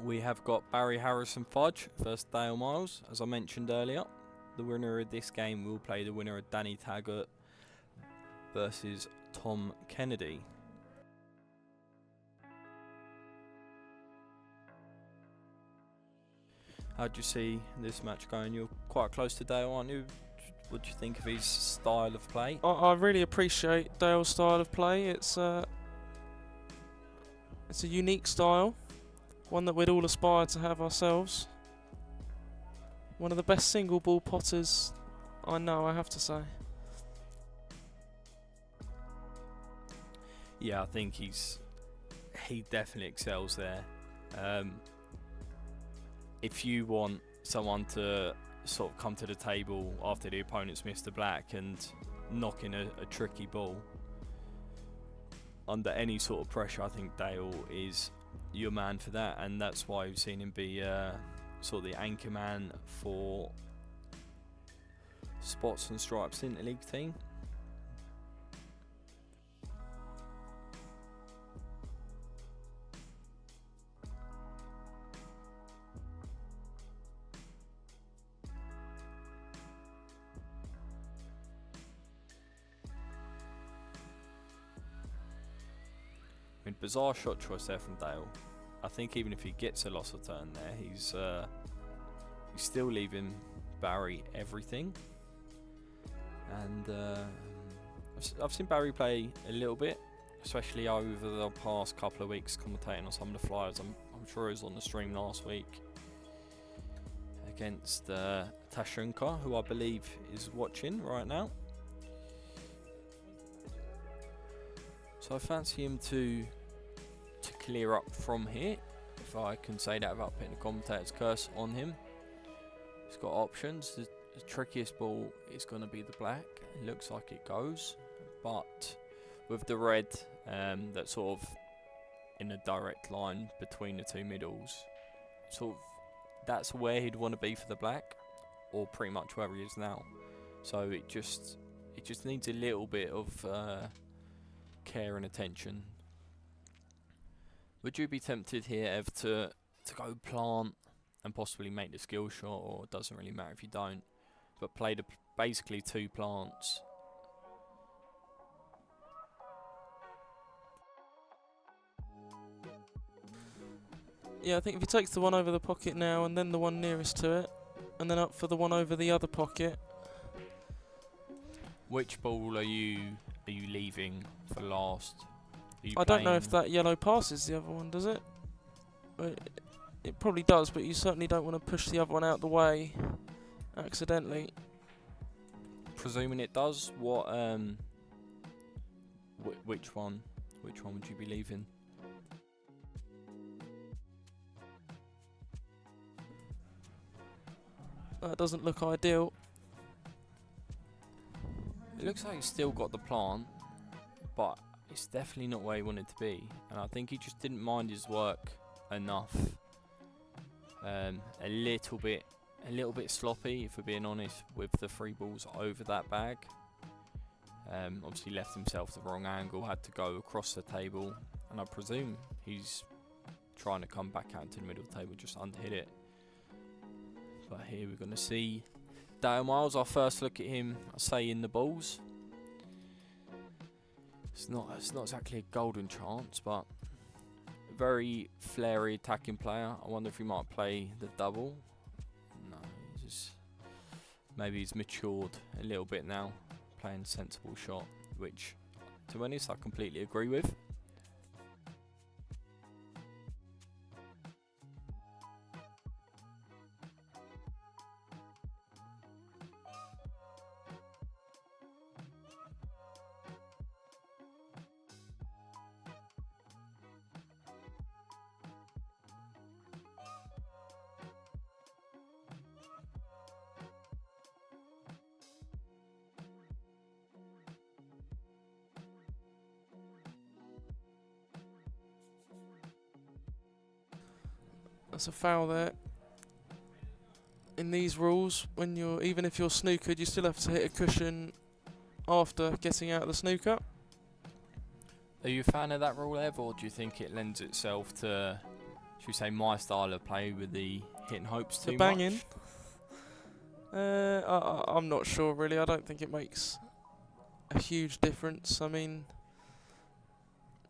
We have got Barry Harrison Fudge versus Dale Miles, as I mentioned earlier. The winner of this game will play the winner of Danny Taggart versus Tom Kennedy. How do you see this match going? You're quite close to Dale, aren't you? What do you think of his style of play? I really appreciate Dale's style of play. It's a unique style, one that we'd all aspire to have ourselves. One of the best single ball potters I know, I have to say. Yeah, I think he definitely excels there. If you want someone to sort of come to the table after the opponent's missed a black and knock in a tricky ball under any sort of pressure, I think Dale is your man for that, and that's why we've seen him be sort of the anchor man for Spots and Stripes Interleague team. I mean, bizarre shot choice there from Dale. I think even if he gets a loss of turn there, he's still leaving Barry everything. And I've seen Barry play a little bit, especially over the past couple of weeks commentating on some of the flyers. I'm sure he was on the stream last week against Tashunka, who I believe is watching right now. So I fancy him to clear up from here, if I can say that without putting the commentator's curse on him. He's got options. The trickiest ball is going to be the black. It looks like it goes, but with the red that's sort of in a direct line between the two middles, sort of that's where he'd want to be for the black, or pretty much where he is now. So it just needs a little bit of care and attention. Would you be tempted here, Ev, to go plant and possibly make the skill shot, or it doesn't really matter if you don't, but play the basically two plants? Yeah, I think if he takes the one over the pocket now and then the one nearest to it, and then up for the one over the other pocket. Which ball are you leaving for last? I don't know if that yellow passes the other one, does it? It probably does, but you certainly don't want to push the other one out the way accidentally. Presuming it does, what? Which one? Which one would you be leaving? That doesn't look ideal. It looks like he's still got the plant, but it's definitely not where he wanted to be, and I think he just didn't mind his work enough. A little bit sloppy, if we're being honest, with the free balls over that bag. Obviously left himself the wrong angle, had to go across the table, and I presume he's trying to come back out to the middle of the table, just underhit it. But here we're going to see Dale Miles. Our first look at him, I say, in the balls. It's not exactly a golden chance, but a very flary attacking player. I wonder if he might play the double. No, maybe he's matured a little bit now, playing a sensible shot, which, to be honest, I completely agree with. That's a foul there. In these rules, when even if you're snookered, you still have to hit a cushion after getting out of the snooker. Are you a fan of that rule, Ev, or do you think it lends itself to should we say, my style of play with the hitting hopes too The banging. much? I'm not sure really. I don't think it makes a huge difference. I mean,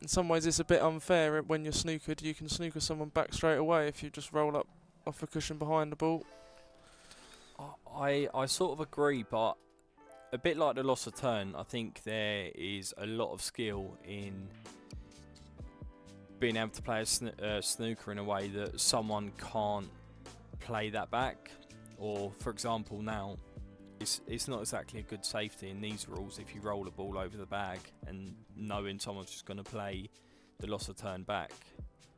in some ways it's a bit unfair when you're snookered. You can snooker someone back straight away if you just roll up off a cushion behind the ball. I sort of agree, but a bit like the loss of turn, I think there is a lot of skill in being able to play a snooker in a way that someone can't play that back. Or, for example, now it's not exactly a good safety in these rules if you roll a ball over the bag and knowing someone's just going to play the loss of turn back.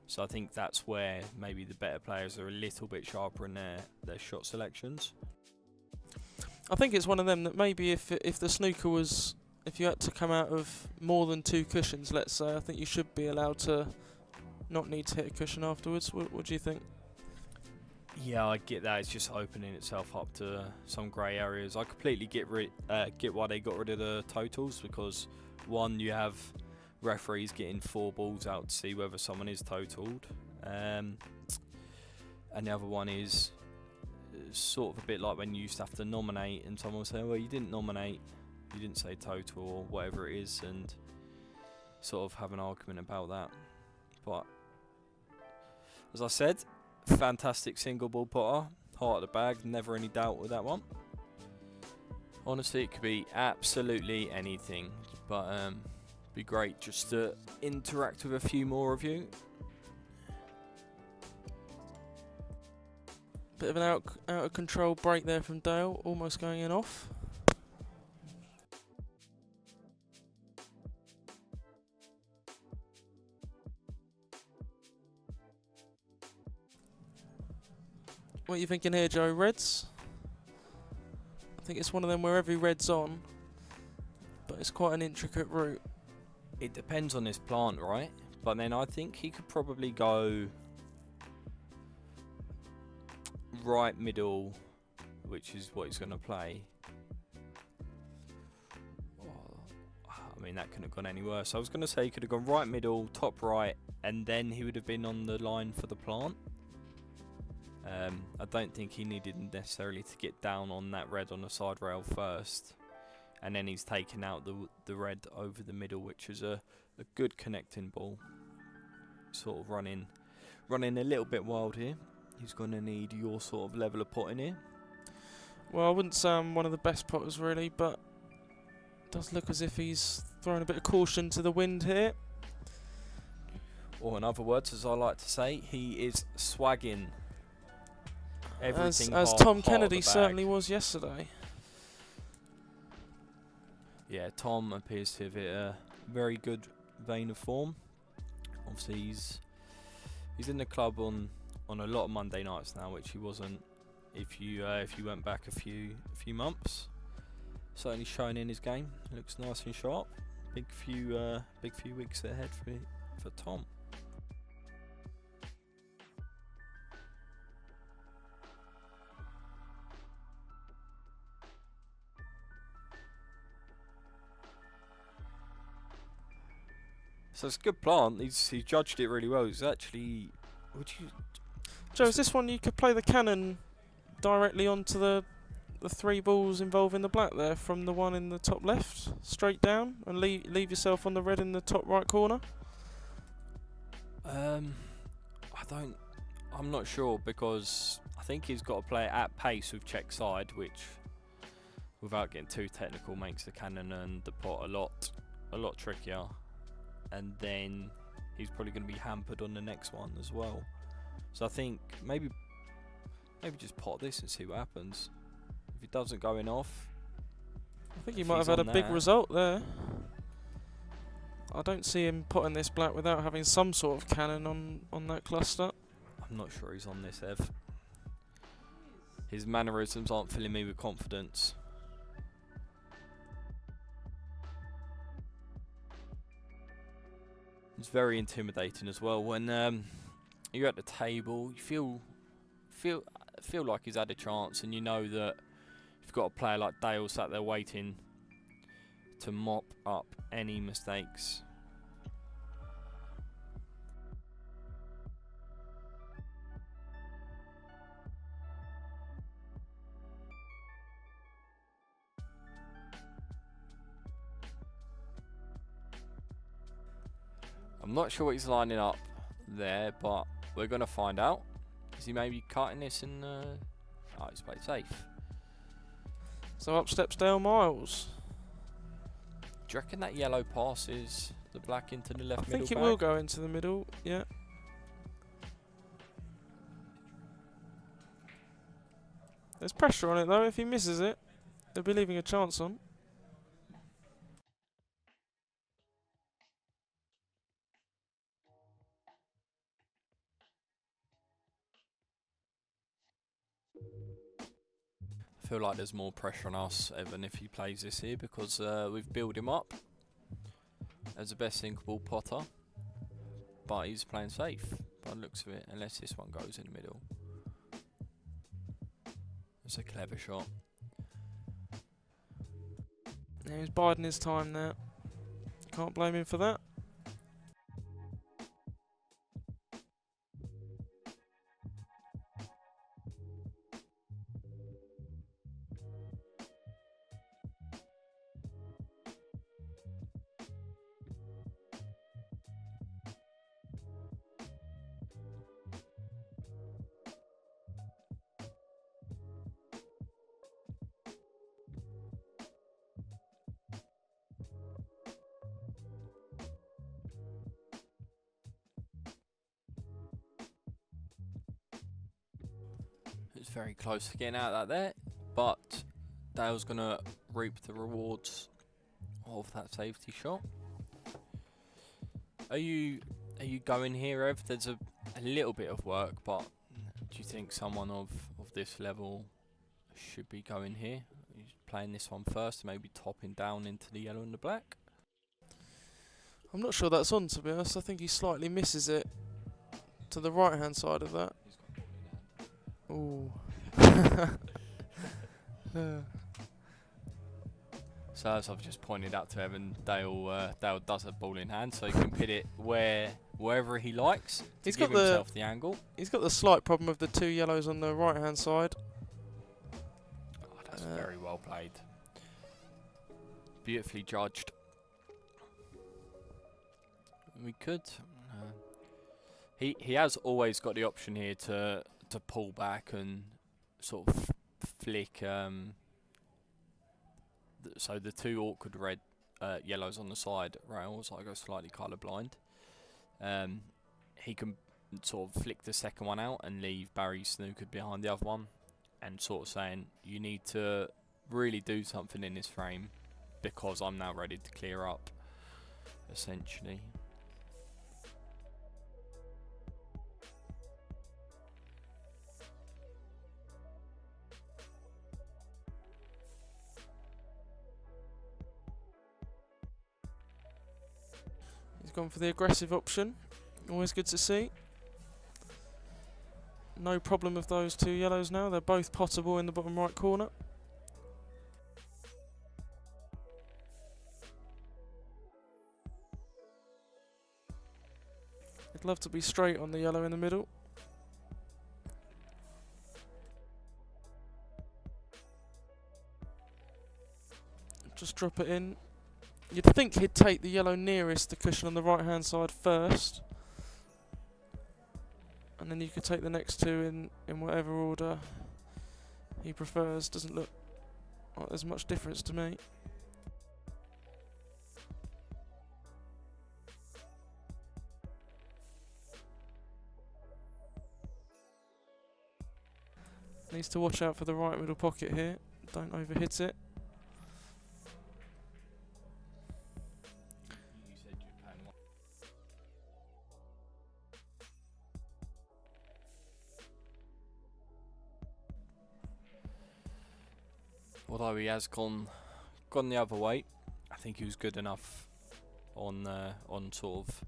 So I think that's where maybe the better players are a little bit sharper in their shot selections. I think it's one of them that maybe if the snooker was, if you had to come out of more than 2 cushions, let's say, I think you should be allowed to not need to hit a cushion afterwards. What do you think? Yeah, I get that. It's just opening itself up to some grey areas. I completely get why they got rid of the totals, because one, you have referees getting 4 balls out to see whether someone is totaled, and the other one is sort of a bit like when you used to have to nominate and someone will say, well, you didn't nominate, you didn't say total or whatever it is, and sort of have an argument about that. But as I said, fantastic single ball putter, heart of the bag, never any doubt with that one. Honestly, it could be absolutely anything, but be great just to interact with a few more of you. Bit of an out of control break there from Dale, almost going in off. What are you thinking here, Joe? Reds? I think it's one of them where every red's on, but it's quite an intricate route. It depends on his plant, right? But then I think he could probably go right middle, which is what he's going to play. I mean, that couldn't have gone any worse. I was going to say he could have gone right middle, top right, and then he would have been on the line for the plant. I don't think he needed necessarily to get down on that red on the side rail first, and then he's taken out the red over the middle, which is a good connecting ball. Sort of running a little bit wild here. He's going to need your sort of level of potting here. Well, I wouldn't say I'm one of the best potters really, but it does look as if he's throwing a bit of caution to the wind here. Or in other words, as I like to say, he is swagging. Everything as Tom Kennedy certainly was yesterday. Yeah, Tom appears to have hit a very good vein of form. Obviously, he's in the club on a lot of Monday nights now, which he wasn't if you went back a few months. Certainly showing in his game. Looks nice and sharp. Big few weeks ahead for Tom. So it's a good plant. He judged it really well. He's actually, Joe, is this one you could play the cannon directly onto the 3 balls involving the black there from the one in the top left, straight down, and leave yourself on the red in the top right corner? I'm not sure, because I think he's got to play it at pace with check side, which, without getting too technical, makes the cannon and the pot a lot trickier. And then he's probably going to be hampered on the next one as well. So I think maybe just pot this and see what happens. If it doesn't go in off, I think he might have had a big result there. I don't see him potting this black without having some sort of cannon on that cluster. I'm not sure he's on this, Ev. His mannerisms aren't filling me with confidence. It's very intimidating as well when you're at the table. You feel like he's had a chance, and you know that you've got a player like Dale sat there waiting to mop up any mistakes. I'm not sure what he's lining up there, but we're going to find out. Is he maybe cutting this and... oh, he's played safe. So up steps Dale Miles. Do you reckon that yellow passes the black into the left I middle think it bag? will go into the middle, yeah. There's pressure on it though. If he misses it, they'll be leaving a chance on. I feel like there's more pressure on us, Evan, if he plays this here, because we've built him up as the best thinkable potter, but he's playing safe by the looks of it, unless this one goes in the middle. It's a clever shot. Yeah, he's biding his time there. Can't blame him for that. It's very close to getting out of that there, but Dale's going to reap the rewards of that safety shot. Are you going here, Ev? There's a little bit of work, but do you think someone of this level should be going here? He's playing this one first, maybe topping down into the yellow and the black? I'm not sure that's on, to be honest. I think he slightly misses it to the right hand side of that. Ooh. So as I've just pointed out to Evan, Dale does have ball in hand, so he can pit it wherever he likes to He's give got himself the angle. He's got the slight problem of the two yellows on the right hand side. Oh, that's very well played. Beautifully judged. We could. He has always got the option here to pull back and sort of flick. So the two awkward red yellows on the side rails, I go slightly colour blind. He can sort of flick the second one out and leave Barry snookered behind the other one, and sort of saying you need to really do something in this frame because I'm now ready to clear up, essentially. He's gone for the aggressive option. Always good to see. No problem with those two yellows now. They're both potable in the bottom right corner. I'd love to be straight on the yellow in the middle. Just drop it in. You'd think he'd take the yellow nearest the cushion on the right hand side first, and then you could take the next two in whatever order he prefers. Doesn't look like there's much difference to me. Needs to watch out for the right middle pocket here. Don't overhit it. Although he has gone the other way, I think he was good enough on sort of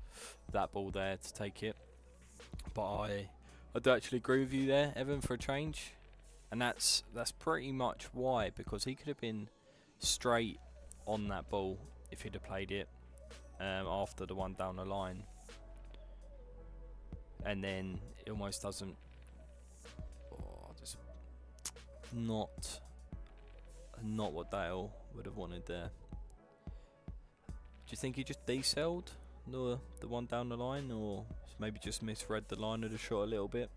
that ball there to take it. But I do actually agree with you there, Evan, for a change, and that's pretty much why, because he could have been straight on that ball if he'd have played it after the one down the line, and then it almost doesn't. Oh, just not what Dale would have wanted there. Do you think he just decelled the one down the line, or maybe just misread the line of the shot a little bit?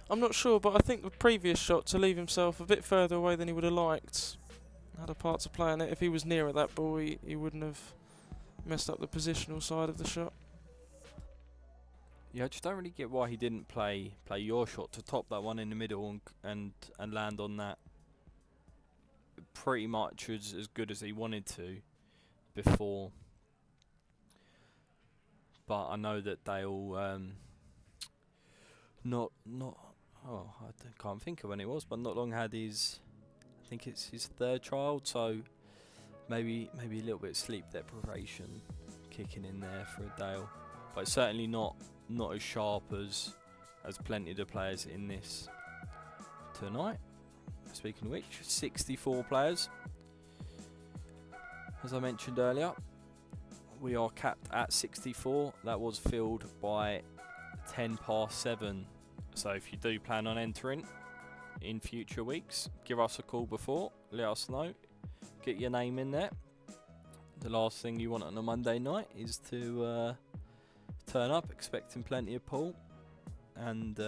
I'm not sure, but I think the previous shot, to leave himself a bit further away than he would have liked, had a part to play in it. If he was nearer that ball, he wouldn't have messed up the positional side of the shot. Yeah, I just don't really get why he didn't play your shot to top that one in the middle and land on that pretty much as good as he wanted to before. But I know that they'll I can't think of when it was, but not long had his, I think it's his third child, so maybe a little bit of sleep deprivation kicking in there for a Dale, but it's certainly not as sharp as plenty of the players in this tonight. Speaking of which, 64 players. As I mentioned earlier, we are capped at 64. That was filled by 7:10. So if you do plan on entering in future weeks, give us a call before, let us know, get your name in there. The last thing you want on a Monday night is to turn up expecting plenty of pool and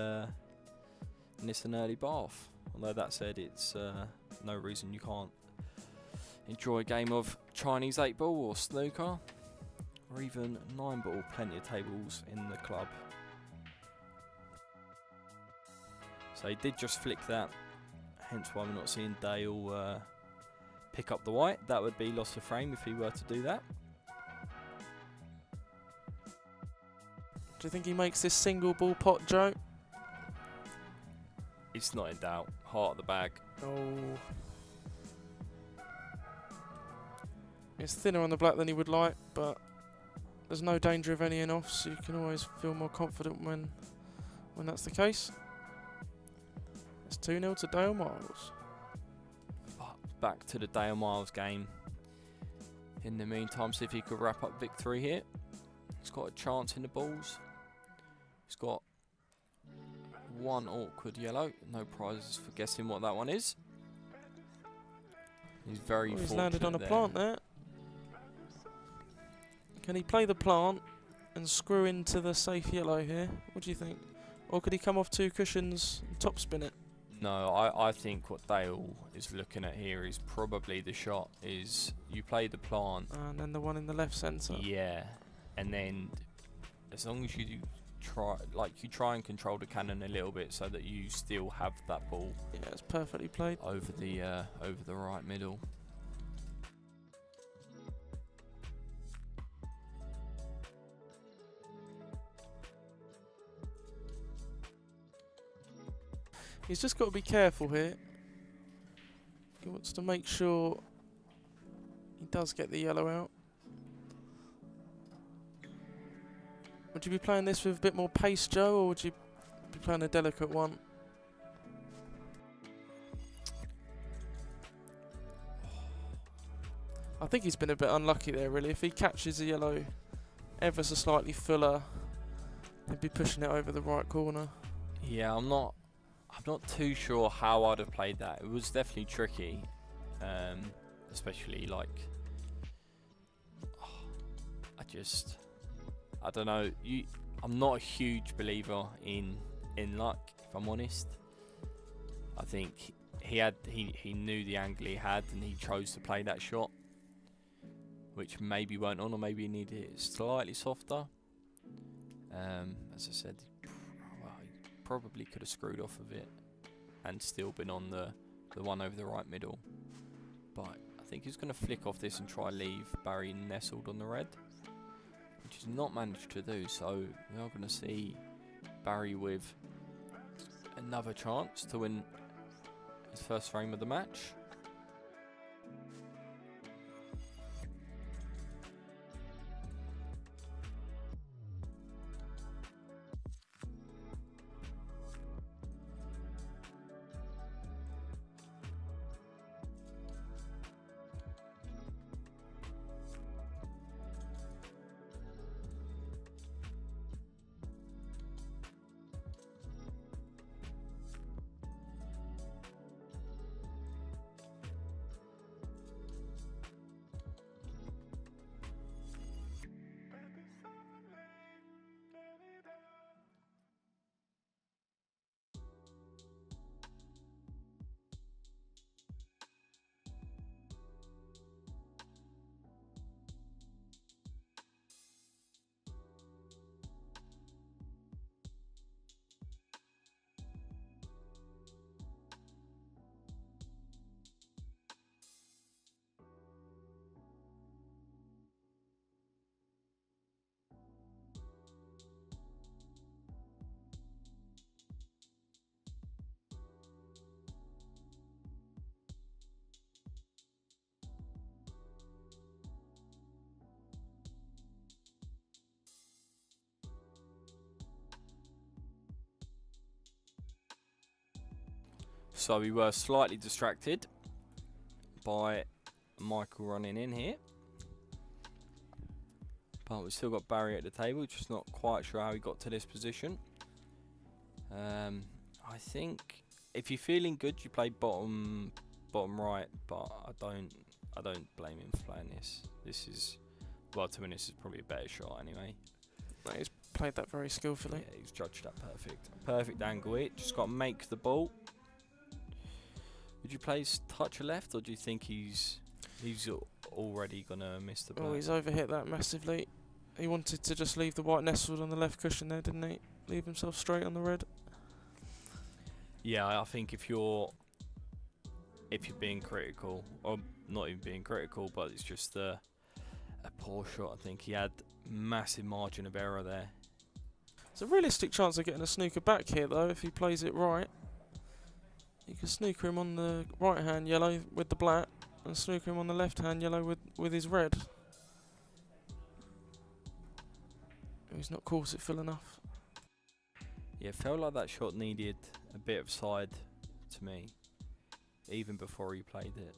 it's an early bath. Although that said, it's no reason you can't enjoy a game of Chinese 8-ball or snooker or even 9-ball. Plenty of tables in the club. So he did just flick that, hence why we're not seeing Dale pick up the white. That would be loss of frame if he were to do that. Do you think he makes this single ball pot, Joe? It's not in doubt. Heart of the bag. Oh. It's thinner on the black than he would like, but there's no danger of any in-offs, so you can always feel more confident when that's the case. It's 2-0 to Dale Miles. Back to the Dale Miles game. In the meantime, see if he could wrap up victory here. He's got a chance in the balls. He's got one awkward yellow. No prizes for guessing what that one is. He's very fortunate. He's landed on a there. plant there. Can he play the plant and screw into the safe yellow here? What do you think? Or could he come off 2 cushions and top spin it? No, I think what Dale is looking at here is probably the shot is you play the plant. And then the one in the left centre. Yeah. And then as long as you try and control the cannon a little bit so that you still have that ball. Yeah, it's perfectly played. Over the right middle. He's just got to be careful here. He wants to make sure he does get the yellow out. Would you be playing this with a bit more pace, Joe, or would you be playing a delicate one? I think he's been a bit unlucky there, really. If he catches the yellow ever so slightly fuller, he'd be pushing it over the right corner. Yeah, I'm not too sure how I'd have played that. It was definitely tricky, especially I don't know. I'm not a huge believer in luck, if I'm honest. I think he knew the angle he had and he chose to play that shot, which maybe weren't on, or maybe he needed it slightly softer. As I said, he probably could have screwed off of it and still been on the one over the right middle. But I think he's going to flick off this and try leave Barry nestled on the red, which he's not managed to do. So we are going to see Barry with another chance to win his first frame of the match. So we were slightly distracted by Michael running in here. But we've still got Barry at the table, just not quite sure how he got to this position. I think if you're feeling good, you play bottom right, but I don't blame him for playing this. This is, well, to me, this is probably a better shot anyway. No, he's played that very skillfully. Yeah, he's judged that perfect angle here. Just got to make the ball. Would you play his touch left, or do you think he's already gonna miss the ball? Oh, he's overhit that massively. He wanted to just leave the white nestled on the left cushion there, didn't he? Leave himself straight on the red. Yeah, I think if you're being critical, or not even being critical, but it's just a poor shot. I think he had massive margin of error there. There's a realistic chance of getting a snooker back here, though, if he plays it right. You can snooker him on the right hand yellow with the black, and snooker him on the left hand yellow with his red. He's not course it full enough. Yeah, it felt like that shot needed a bit of side to me, even before he played it.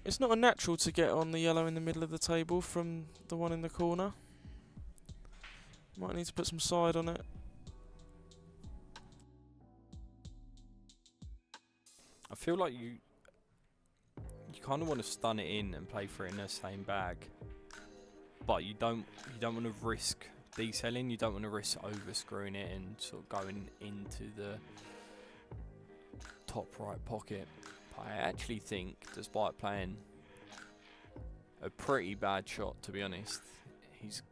It's not a natural to get on the yellow in the middle of the table from the one in the corner. Might need to put some side on it. I feel like you kind of want to stun it in and play for it in the same bag, but you don't want to risk deselling. You don't want to risk over screwing it and sort of going into the top right pocket. But I actually think, despite playing a pretty bad shot, to be honest, he's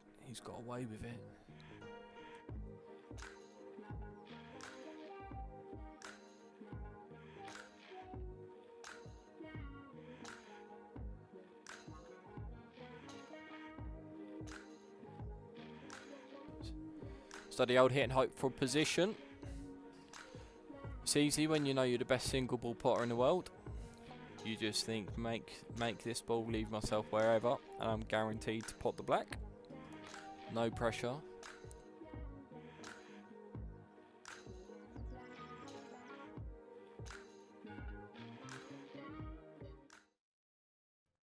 got away with it. So the old hit and hope for position. It's easy when you know you're the best single ball potter in the world. You just think, make this ball, leave myself wherever, and I'm guaranteed to pot the black. No pressure.